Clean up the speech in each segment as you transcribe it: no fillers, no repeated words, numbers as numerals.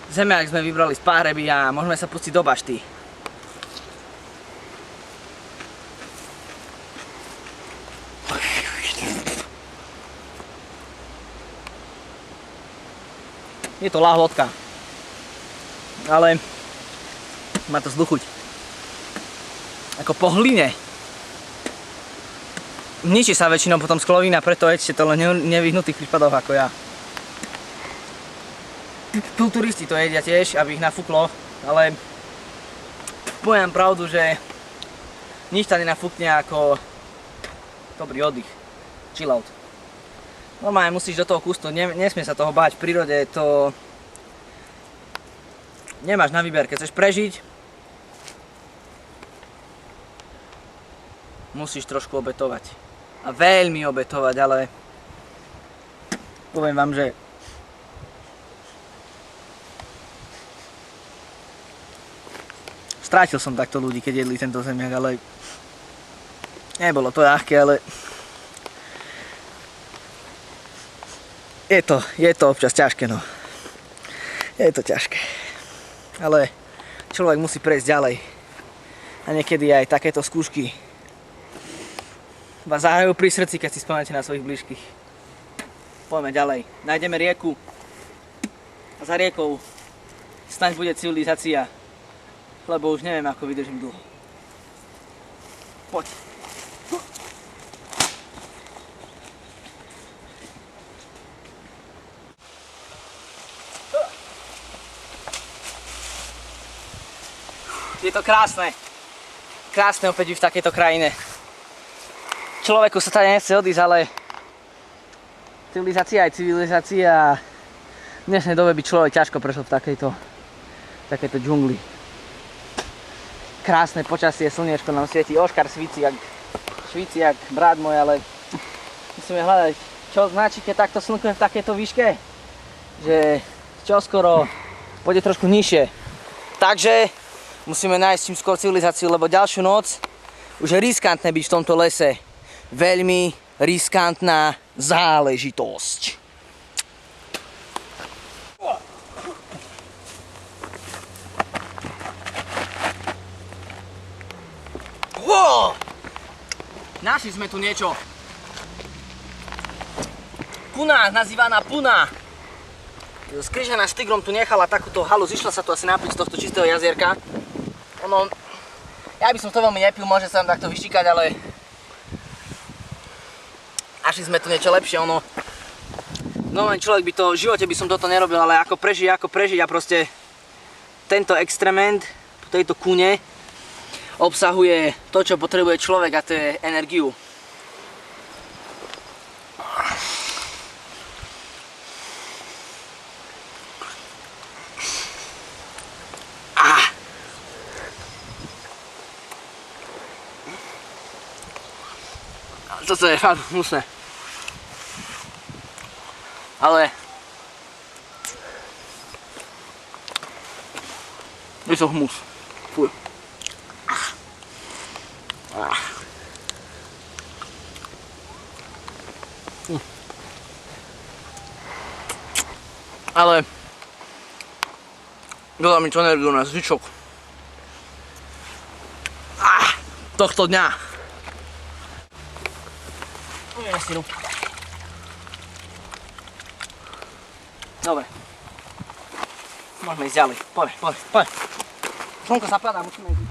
Zemiak sme vybrali z Páhreby a môžeme sa pustiť do bašty. Je to lahôdka, ale má to zlú chuť. Ako po hline. Ničí sa väčšinou potom sklovína, preto jedzte to len v nevyhnutých prípadoch ako ja. Kulturisti to jedia tiež, aby ich nafúklo, ale poviem pravdu, že nič tam nenafúkne ako dobrý oddych, chill out. Normálne musíš do toho kusnúť, nesmie sa toho báť, v prírode to nemáš na výber, keď chceš prežiť, musíš trošku obetovať. A veľmi obetovať, ale poviem vám, že strátil som takto ľudí, keď jedli tento zemiak, ale nebolo to ľahké, ale je to občas ťažké, no. Je to ťažké. Ale človek musí prejsť ďalej. A niekedy aj takéto skúšky vás zahrajú pri srdci, keď si spomínate na svojich blížkych. Poďme ďalej. Nájdeme rieku. A za riekou snáď bude civilizácia. Lebo už neviem, ako vydržím dlho. Poď. Je to krásne. Krásne opäť byť v takejto krajine. Človeku sa tady nechce odísť, ale civilizácia je civilizácia. V dnešnej dobe by človek ťažko prešiel v takejto džungli. Krásne počasie, slniečko nám svieti, Oškar svíci jak brat môj, ale musíme hľadať, čo značí, keď takto slnko je v takejto výške, že čoskoro pôjde trošku nižšie. Takže musíme nájsť čím skôr civilizáciu, lebo ďalšiu noc už je riskantné byť v tomto lese. Veľmi riskantná záležitosť. Našli sme tu niečo. Puna, nazývaná Puna. Skrižená s tigrom tu nechala takúto halu, zišla sa tu asi napiť z tohto čistého jazierka. Ja by som to veľmi nepil, môže sa tam takto vyštíkať, ale našli sme tu niečo lepšie, normálny človek by to, v živote by som toto nerobil, ale ako prežiť a proste tento extrement, tejto kune obsahuje to, čo potrebuje človek, a to je energiu. Toto je fakt hnusné. Ale je to hmus. Fuj. Ale dodá mi to energiu na zvyšok tohto dňa. Dobre. Môžeme ísť ďalej. Poď. Slnko sa padá, musíme ísť.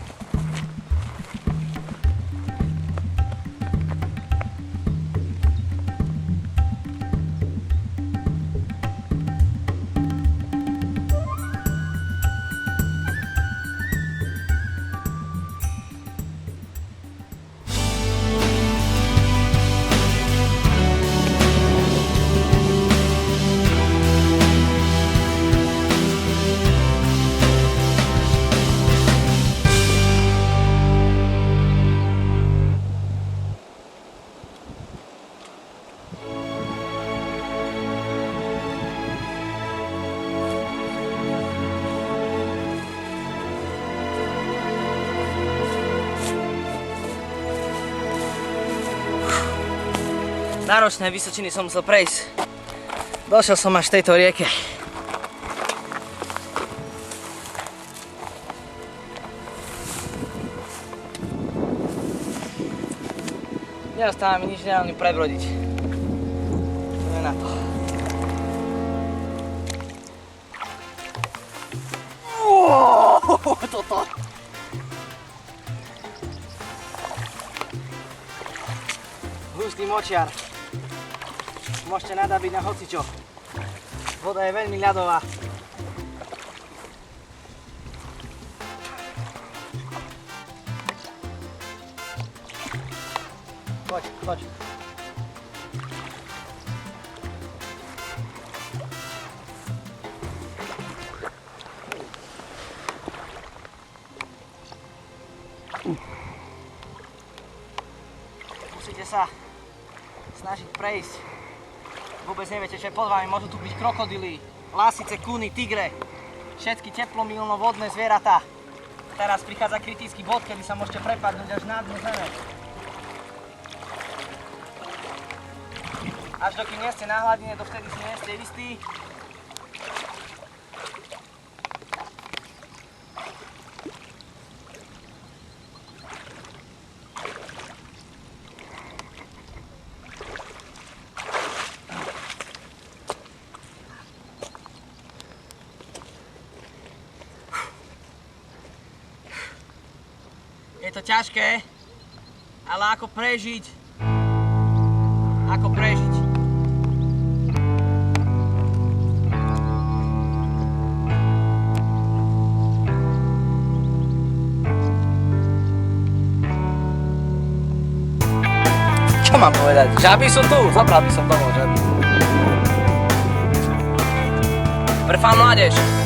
Náročné vysočiny som musel prejsť. Došiel som až v tejto rieke. Nerostáva mi nič, nedám ju prebrodiť. To je na to. Toto. Hustý močiar. Môžete nadabiť na hocičo. Voda je veľmi ľadová. Poď, poď. Musíte sa snažiť prejsť. Vôbec neviete, čo je pod vami. Môžu tu byť krokodily, lasice, kuny, tigre. Všetky teplomilno vodné zvieratá. Teraz prichádza kritický bod, kedy sa môžete prepadnúť až na dno zeme. Až dokým nie ste na hladine, dovtedy si nie ste istí. Je to ťažké, ale ako prežiť? Ako prežiť? Čo mám povedať? Žaby sú tu, zobral by som domov žaby. Pre fan mládež.